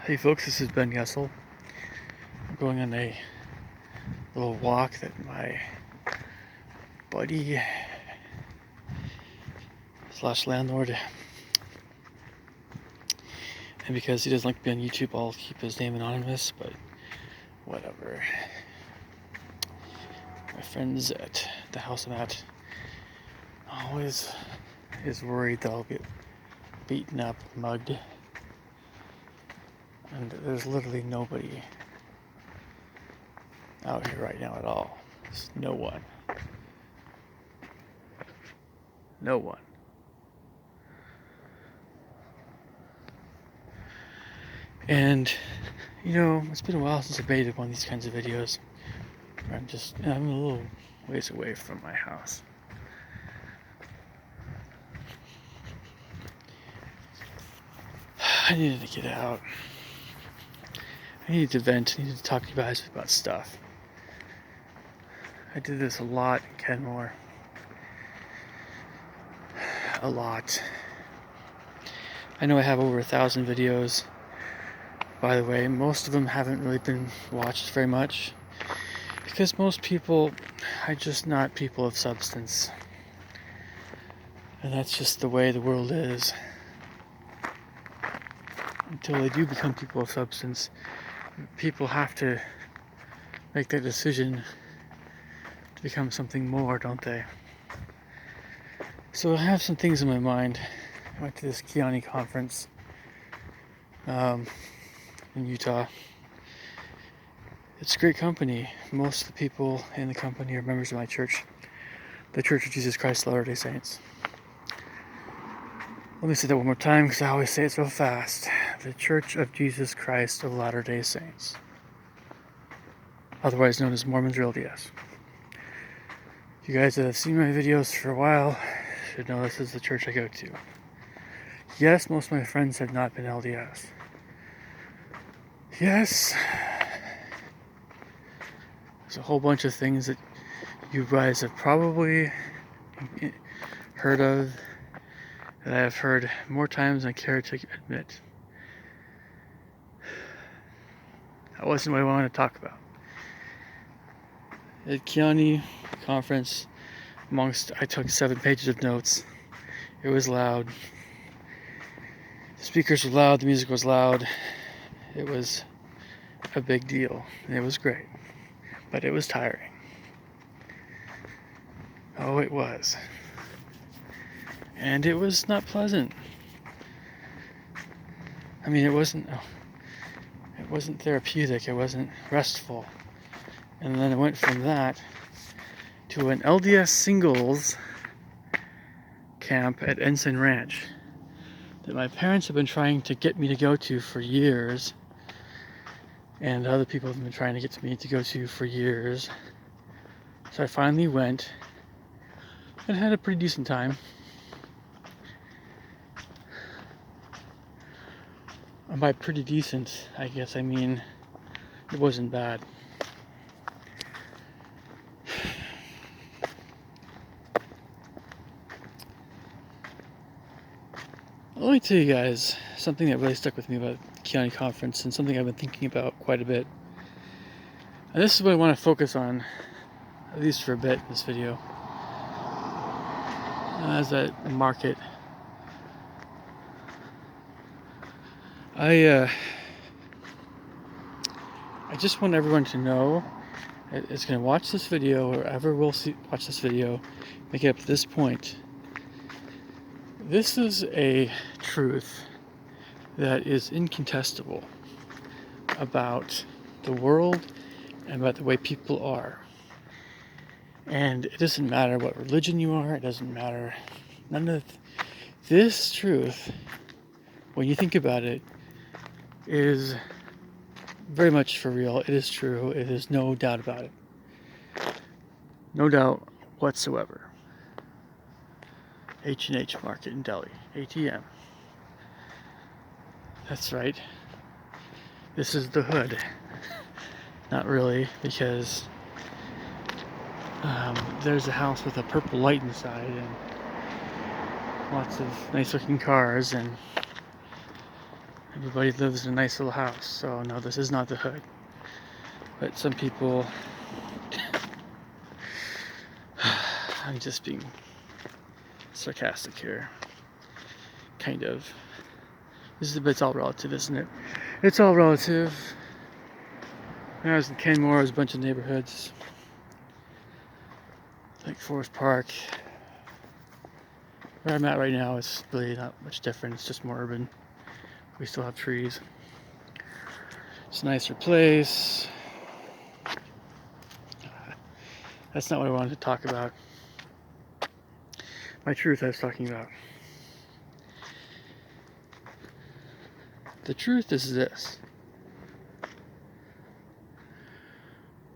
Hey folks, this is Ben Gessel. I'm going on a little walk that my buddy slash landlord, and because he doesn't like to be on YouTube, I'll keep his name anonymous, but whatever. My friends at the house I'm at always is worried that I'll get beaten up, mugged, and there's literally nobody out here right now at all. There's no one. No one. And, it's been a while since I made one of these kinds of videos. I'm a little ways away from my house. I needed to get out. I needed to vent. I needed to talk to you guys about stuff. I did this a lot in Kenmore. A lot. I know I have over 1,000 videos. By the way, most of them haven't really been watched very much because most people are just not people of substance. And that's just the way the world is. Until they do become people of substance, people have to make that decision to become something more, don't they? So I have some things in my mind. I went to this Kiani conference in Utah. It's great company. Most of the people in the company are members of my church, the Church of Jesus Christ of Latter-day Saints. Let me say that one more time because I always say it so fast. The Church of Jesus Christ of Latter-day Saints, otherwise known as Mormons or LDS. You guys that have seen my videos for a while should know this is the church I go to. Yes, most of my friends have not been LDS. Yes, there's a whole bunch of things that you guys have probably heard of that I have heard more times than I care to admit. That wasn't what I wanted to talk about. At Kiani conference, I took 7 pages of notes. It was loud. The speakers were loud, the music was loud. It was a big deal. And it was great. But it was tiring. Oh, it was. And it was not pleasant. I mean, it wasn't therapeutic, it wasn't restful. And then it went from that to an LDS singles camp at Ensign Ranch that my parents have been trying to get me to go to for years, and other people have been trying to get me to go to for years. So I finally went and had a pretty decent time. And by pretty decent, I guess I mean it wasn't bad. Let me tell you guys something that really stuck with me about the Kiani conference and something I've been thinking about quite a bit. And this is what I want to focus on, at least for a bit in this video. As that market. I just want everyone to know that's going to watch this video or ever will watch this video, make it up to this point. This is a truth that is incontestable about the world and about the way people are. And it doesn't matter what religion you are, it doesn't matter. None of this truth, when you think about it, is very much for real. It is true. It is no doubt about it. No doubt whatsoever. H&H Market in Delhi, ATM. That's right. This is the hood. Not really, because there's a house with a purple light inside and lots of nice looking cars, and Everybody lives in a nice little house, so no, this is not the hood. But some people, I'm just being sarcastic here, kind of. It's all relative, isn't it? It's all relative. When I was in Kenmore, there's a bunch of neighborhoods, like Forest Park. Where I'm at right now is really not much different. It's just more urban. We still have trees. It's a nicer place. That's not what I wanted to talk about. My truth I was talking about. The truth is this.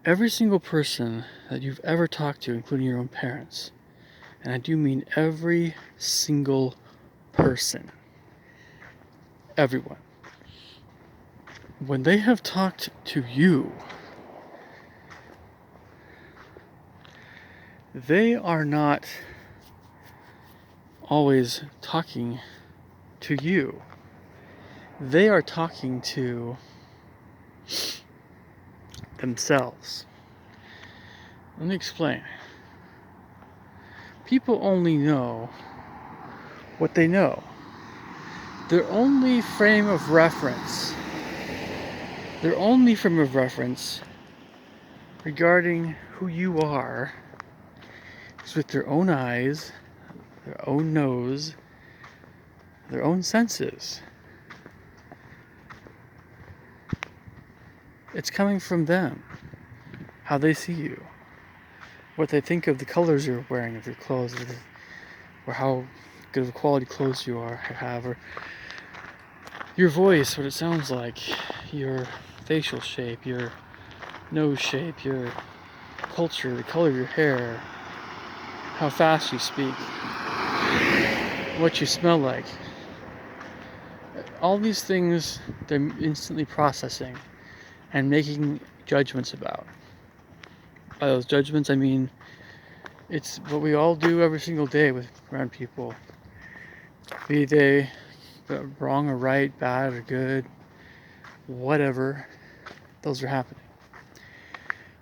Every single person that you've ever talked to, including your own parents, and I do mean every single person, everyone, when they have talked to you, they are not always talking to you. They are talking to themselves. Let me explain. People only know what they know. Their only frame of reference regarding who you are is with their own eyes, their own nose, their own senses. It's coming from them, how they see you, what they think of the colors you're wearing of your clothes, or how good of quality clothes you have, or your voice, what it sounds like, your facial shape, your nose shape, your culture, the color of your hair, how fast you speak, what you smell like. All these things they're instantly processing and making judgments about. By those judgments, I mean it's what we all do every single day around people. Be they wrong or right, bad or good, whatever, those are happening.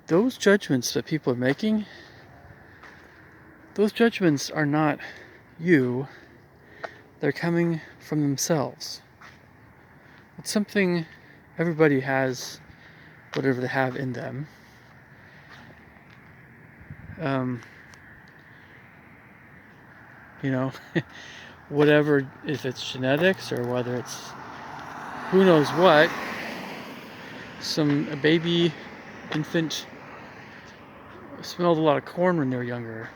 Those judgments that people are making, those judgments are not you. They're coming from themselves. It's something everybody has, whatever they have in them. Whatever, if it's genetics or whether it's who knows what, a baby infant smelled a lot of corn when they were younger.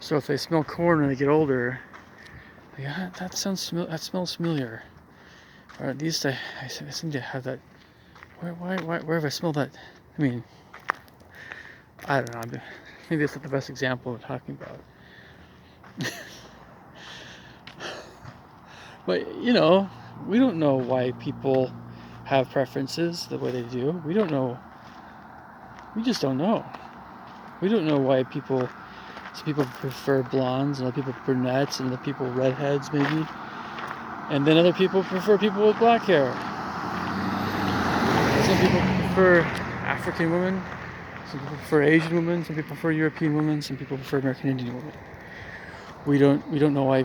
So if they smell corn when they get older, yeah, that smells familiar. Or at least I seem to have that. Where have I smelled that? I mean, I don't know. Maybe it's not the best example of talking about. But we don't know why people have preferences the way they do. We don't know. We just don't know. We don't know why some people prefer blondes, and other people brunettes, and other people redheads maybe. And then other people prefer people with black hair. Some people prefer African women, some people prefer Asian women, some people prefer European women, some people prefer American Indian women. We don't know why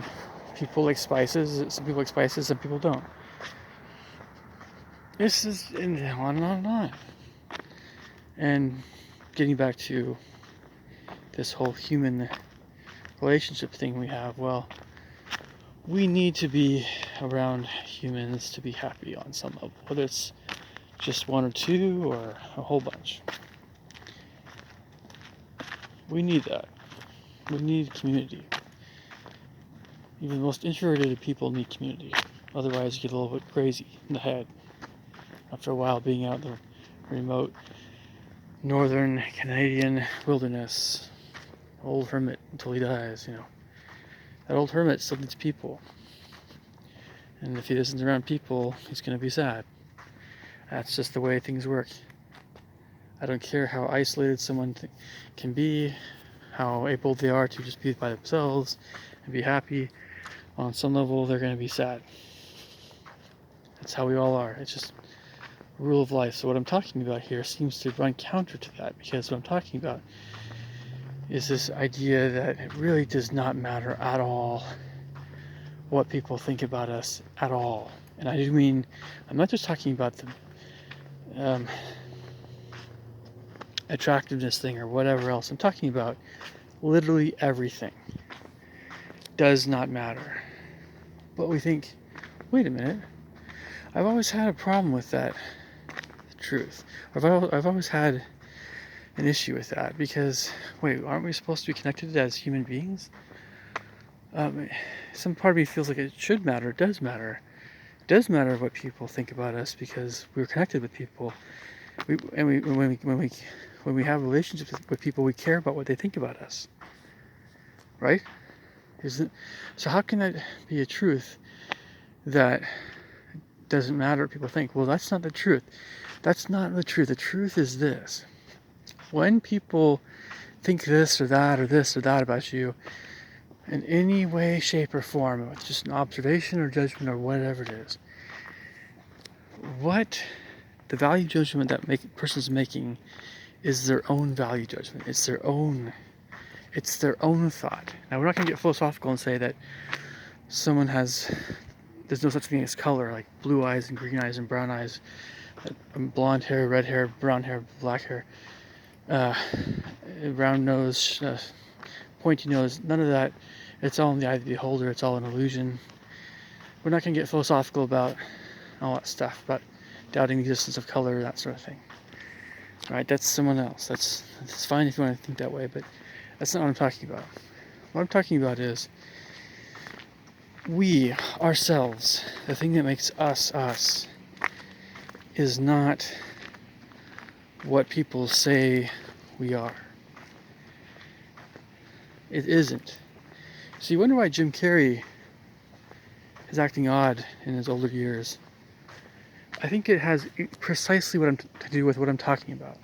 people like spices. Some people like spices, some people don't. This is on and on and on. And getting back to this whole human relationship thing we have, well, we need to be around humans to be happy on some level, whether it's just one or two or a whole bunch. We need that. We need community. Even the most introverted people need community. Otherwise, you get a little bit crazy in the head. After a while, being out in the remote northern Canadian wilderness, old hermit until he dies, That old hermit still needs people. And if he isn't around people, he's going to be sad. That's just the way things work. I don't care how isolated someone can be, how able they are to just be by themselves and be happy. On some level, they're going to be sad. That's how we all are. It's just rule of life. So what I'm talking about here seems to run counter to that, because what I'm talking about is this idea that it really does not matter at all what people think about us at all. And I do mean, I'm not just talking about the attractiveness thing or whatever else. I'm talking about literally everything does not matter. But we think, wait a minute, I've always had a problem with that truth. I've always had an issue with that, because wait, aren't we supposed to be connected as human beings? Some part of me feels like it should matter. It does matter. It does matter what people think about us, because we're connected with people. When we have relationships with people, we care about what they think about us, right? So how can that be a truth that doesn't matter what people think? Well, that's not the truth. That's not the truth. The truth is this: when people think this or that about you, in any way, shape, or form, it's just an observation or judgment or whatever it is, what the value judgment that person's making is their own value judgment. It's their own thought. Now, we're not going to get philosophical and say that there's no such thing as color, like blue eyes and green eyes and brown eyes, blonde hair, red hair, brown hair, black hair, round nose, pointy nose, none of that. It's all in the eye of the beholder. It's all an illusion. We're not going to get philosophical about all that stuff, about doubting the existence of color, that sort of thing. All right, that's someone else. That's fine if you want to think that way, but that's not what I'm talking about. What I'm talking about is we, ourselves, the thing that makes us us, is not what people say we are. It isn't. So you wonder why Jim Carrey is acting odd in his older years. I think it has precisely to do with what I'm talking about.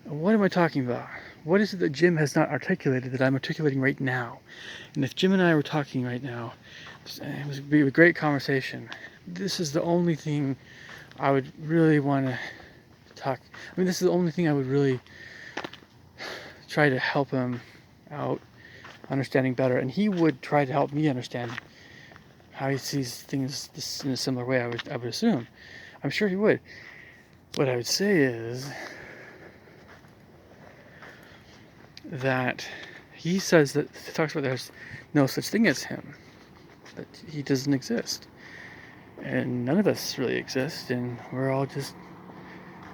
What am I talking about? What is it that Jim has not articulated that I'm articulating right now? And if Jim and I were talking right now, it would be a great conversation. This is the only thing I would really want to talk. I mean, this is the only thing I would really try to help him out understanding better, and he would try to help me understand how he sees things in a similar way. I would assume. I'm sure he would. What I would say is that he talks about there's no such thing as him, that he doesn't exist, and none of us really exist, and we're all just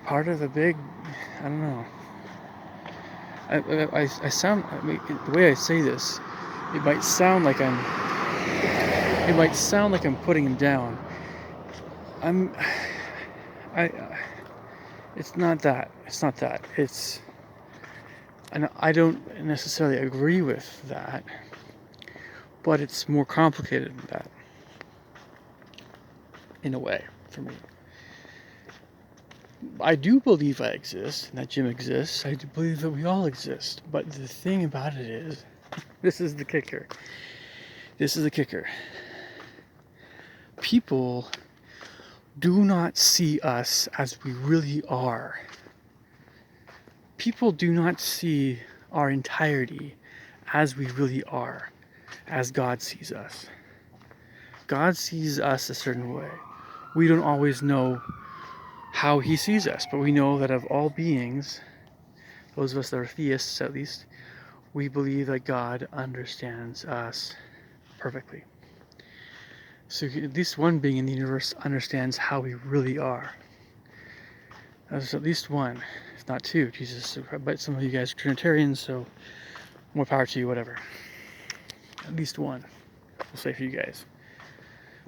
part of a big, I don't know. I mean, the way I say this, it might sound like I'm putting him down. It's not that. And I don't necessarily agree with that, but it's more complicated than that, in a way, for me. I do believe I exist, and that Jim exists. I do believe that we all exist. But the thing about it is, this is the kicker. People do not see us as we really are. People do not see our entirety as we really are, as God sees us. God sees us a certain way. We don't always know how he sees us, but we know that of all beings, those of us that are theists at least, we believe that God understands us perfectly. So at least one being in the universe understands how we really are. There's at least one, if not two. Jesus, but some of you guys are Trinitarians, so more power to you, whatever. At least one, we'll say for you guys.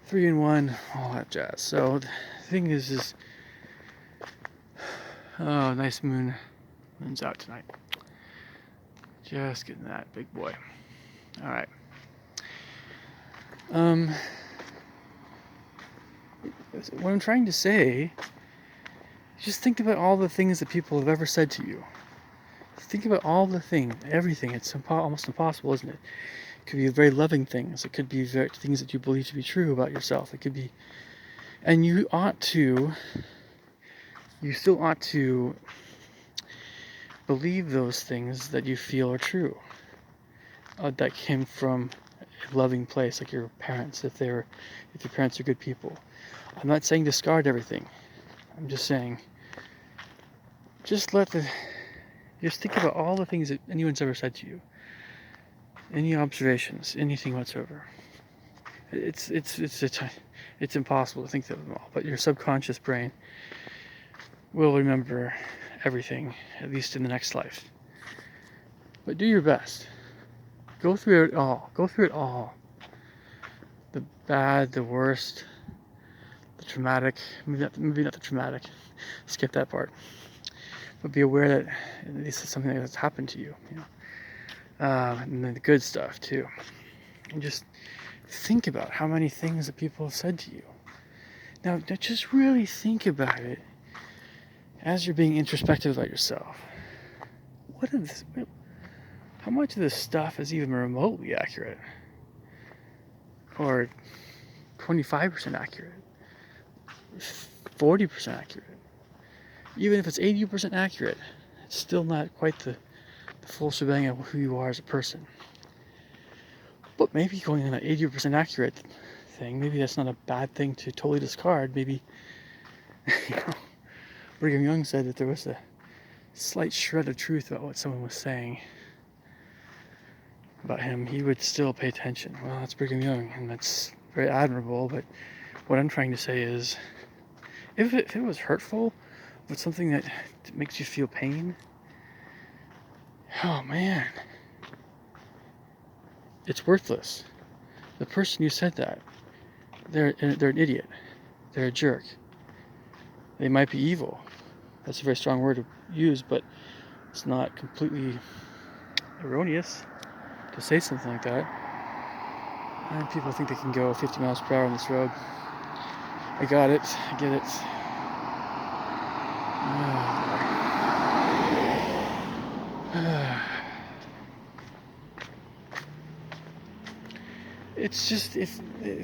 3 in 1, all that jazz. So the thing is oh, nice moon. Moon's out tonight. Just getting that big boy. All right. What I'm trying to say, just think about all the things that people have ever said to you. Think about all the things, everything. It's almost impossible, isn't it? could be very loving things. It could be things that you believe to be true about yourself. It could be, and you still ought to believe those things that you feel are true. That came from a loving place, like your parents, if your parents are good people. I'm not saying discard everything. I'm just saying, just think about all the things that anyone's ever said to you. Any observations, anything whatsoever. It's impossible to think of them all, but your subconscious brain will remember everything, at least in the next life. But do your best. Go through it all. Go through it all. The bad, the worst, the traumatic, maybe not the traumatic. Skip that part. But be aware that this is something that's happened to you, and then the good stuff too. And just think about how many things that people have said to you. Now, just really think about it as you're being introspective about yourself. How much of this stuff is even remotely accurate? Or 25% accurate? 40% accurate? Even if it's 80% accurate, it's still not quite the full shebang of who you are as a person. But maybe going on an 80% accurate thing, maybe that's not a bad thing to totally discard. Maybe, Brigham Young said that there was a slight shred of truth about what someone was saying about him. He would still pay attention. Well, that's Brigham Young, and that's very admirable, but what I'm trying to say is, if it was hurtful, but something that makes you feel pain, oh man, it's worthless. The person who said that, they're an idiot. They're a jerk. They might be evil. That's a very strong word to use, but it's not completely erroneous to say something like that. And people think they can go 50 miles per hour on this road. I got it. I get it. It's just, if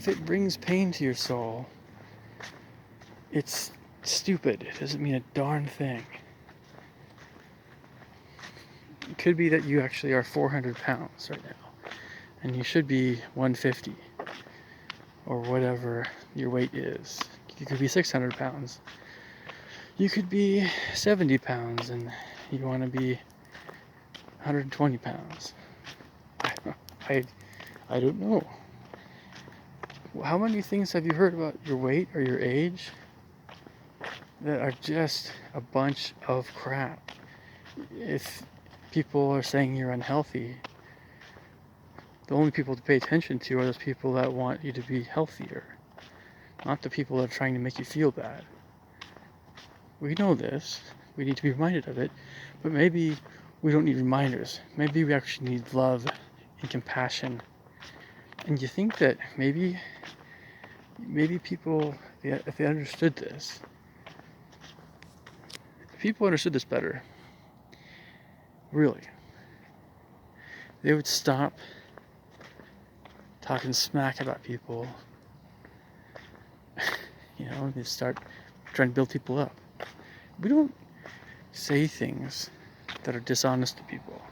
it brings pain to your soul, it's stupid. It doesn't mean a darn thing. It could be that you actually are 400 pounds right now, and you should be 150, or whatever your weight is. You could be 600 pounds. You could be 70 pounds, and you want to be 120 pounds. I don't know. How many things have you heard about your weight or your age that are just a bunch of crap? If people are saying you're unhealthy, the only people to pay attention to are those people that want you to be healthier, not the people that are trying to make you feel bad. We know this. We need to be reminded of it, but maybe we don't need reminders. Maybe we actually need love and compassion. And you think that maybe people, if they understood this, if people understood this better, really, they would stop talking smack about people. They start trying to build people up. We don't say things that are dishonest to people.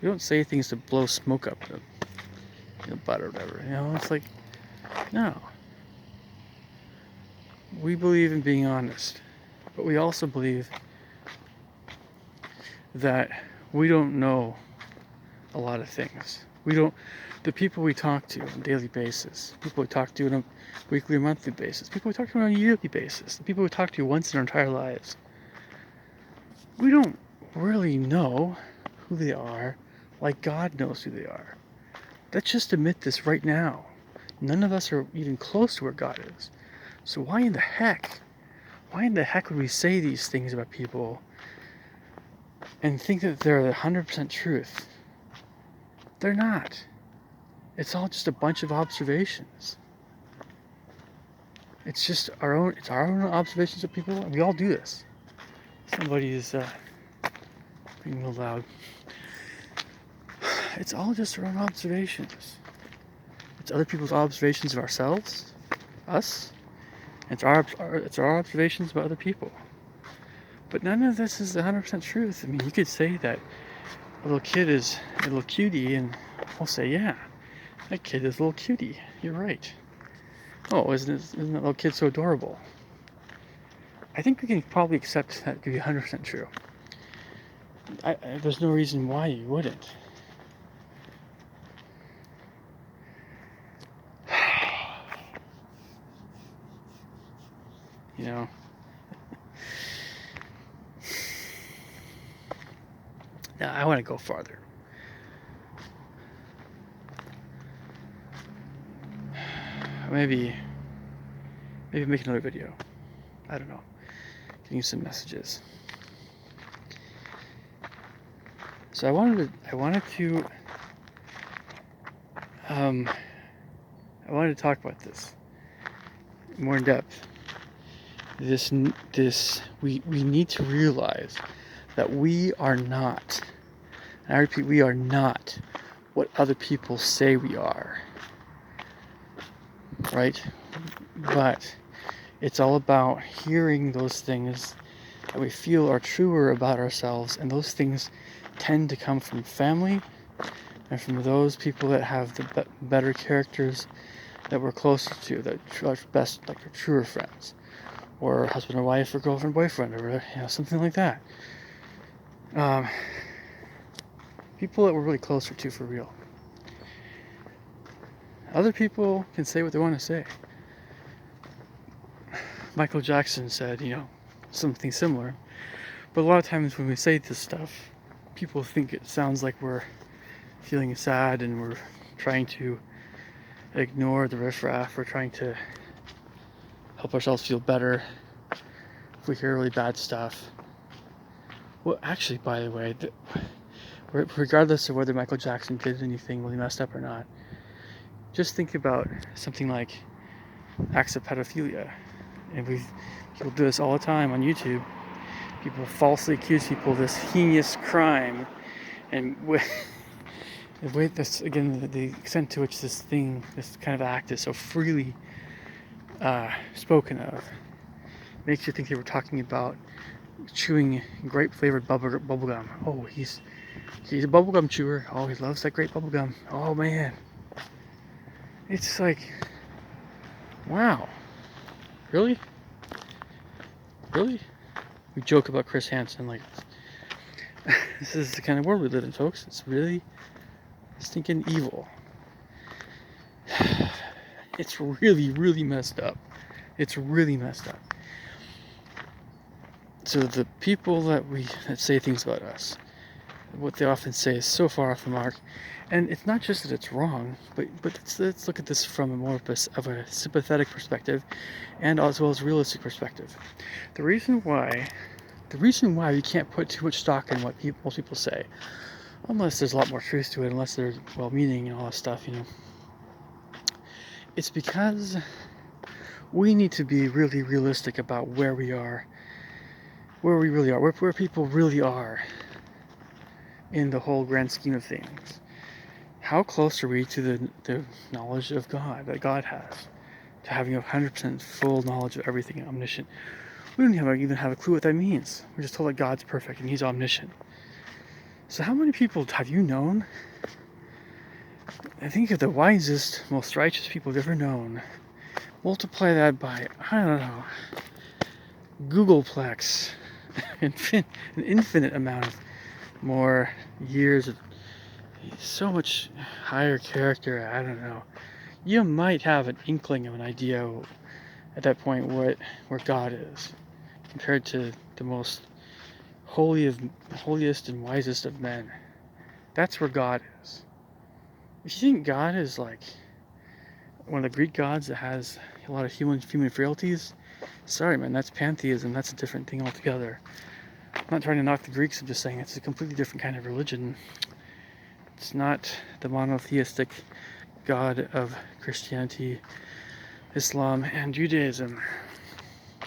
We don't say things to blow smoke up the butt or whatever. It's like, no. We believe in being honest, but we also believe that we don't know a lot of things. The people we talk to on a daily basis, people we talk to on a weekly or monthly basis, people we talk to on a yearly basis, the people we talk to once in our entire lives, we don't really know who they are like God knows who they are. Let's just admit this right now. None of us are even close to where God is. So why in the heck would we say these things about people and think that they're 100% truth? They're not. It's all just a bunch of observations. It's just our own observations of people, and we all do this. Somebody is being a little loud. it's all just our own observations. It's other people's observations of ourselves, us. It's our observations about other people. But none of this is 100% truth. I mean, you could say that a little kid is a little cutie, and we'll say, yeah, that kid is a little cutie. You're right. Oh, isn't that little kid so adorable? I think we can probably accept that to be 100% true. There's no reason why you wouldn't. You know? Now, I want to go farther. Maybe make another video. I don't know. Getting some messages. So I wanted to talk about this more in depth. We need to realize that we are not, and I repeat, we are not what other people say we are. Right? But it's all about hearing those things that we feel are truer about ourselves, and those things tend to come from family and from those people that have the better characters that we're closer to, that are best, like our truer friends, or husband or wife, or girlfriend, boyfriend, or something like that. People that we're really closer to for real. Other people can say what they want to say. Michael Jackson said, something similar. But a lot of times when we say this stuff, people think it sounds like we're feeling sad and we're trying to ignore the riffraff. We're trying to help ourselves feel better if we hear really bad stuff. Well, actually, by the way, regardless of whether Michael Jackson did anything really messed up or not, just think about something like acts of pedophilia. And people do this all the time on YouTube. People falsely accuse people of this heinous crime, and with this, again, the extent to which this kind of act is so freely spoken of, makes you think they were talking about chewing grape flavored bubblegum. Oh, he's a bubblegum chewer. Oh, he loves that grape bubblegum. Oh man, it's like, wow, really? We joke about Chris Hansen like this is the kind of world we live in, folks. It's really stinking evil. It's really, really messed up. It's really messed up. So the people that say things about us, what they often say is so far off the mark. And it's not just that it's wrong, but let's look at this from a more of a sympathetic perspective, and as well as realistic perspective. The reason why we can't put too much stock in what most people say, unless there's a lot more truth to it, unless they're well-meaning and all that stuff, it's because we need to be really realistic about where we are, where we really are, where people really are in the whole grand scheme of things. How close are we to the knowledge of God that God has, to having 100% full knowledge of everything, omniscient? We don't even have a clue what that means. We're just told that God's perfect and He's omniscient. So how many people have you known? I think of the wisest, most righteous people I've ever known. Multiply that by, I don't know, Googleplex, an infinite amount of more years of so much higher character. I don't know. You might have an inkling of an idea at that point where God is, compared to the most holiest and wisest of men. That's where God is. If you think God is like one of the Greek gods that has a lot of human frailties, sorry man, that's pantheism. That's a different thing altogether. I'm not trying to knock the Greeks, I'm just saying it's a completely different kind of religion. It's not the monotheistic God of Christianity, Islam, and Judaism.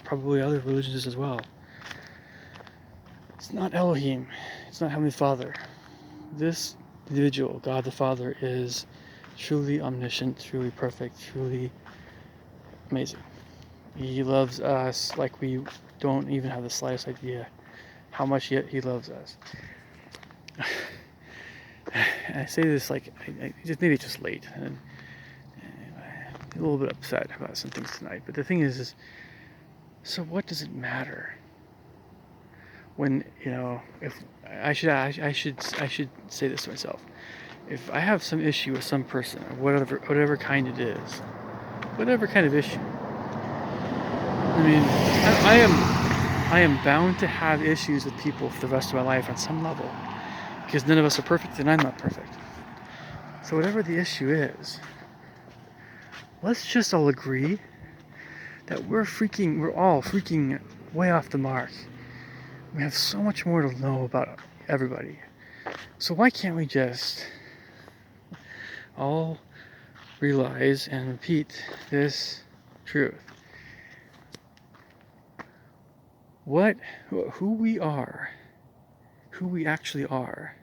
Probably other religions as well. It's not Elohim. It's not Heavenly Father. This individual, God the Father, is truly omniscient, truly perfect, truly amazing. He loves us like we don't even have the slightest idea how much he loves us. And I say this like, maybe it's just late, and I'm a little bit upset about some things tonight. But the thing is so what does it matter? When, if I should say this to myself. If I have some issue with some person, or whatever kind it is, whatever kind of issue, I mean, I am bound to have issues with people for the rest of my life on some level, because none of us are perfect, and I'm not perfect. So whatever the issue is, let's just all agree that we're all freaking way off the mark. We have so much more to know about everybody. So why can't we just all realize and repeat this truth? Who we are, who we actually are,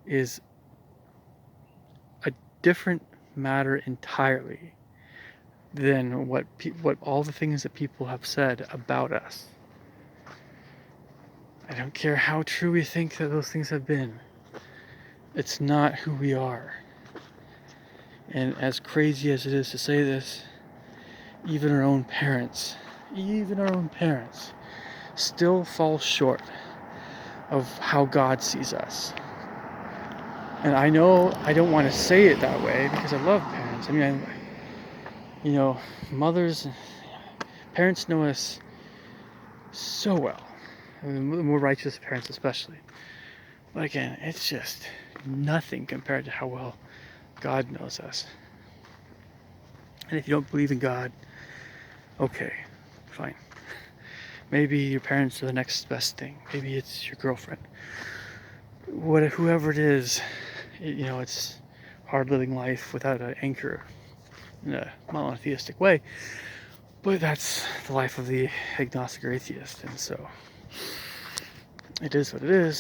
is a different matter entirely than what all the things that people have said about us. I don't care how true we think that those things have been. It's not who we are. And as crazy as it is to say this, even our own parents still fall short of how God sees us. And I know I don't want to say it that way because I love parents. I mean, parents know us so well. I mean, the more righteous parents especially. But again, it's just nothing compared to how well God knows us. And if you don't believe in God, okay, fine. Maybe your parents are the next best thing. Maybe it's your girlfriend. Whoever it is, it's hard living life without an anchor in a monotheistic way. But that's the life of the agnostic or atheist, and so it is what it is.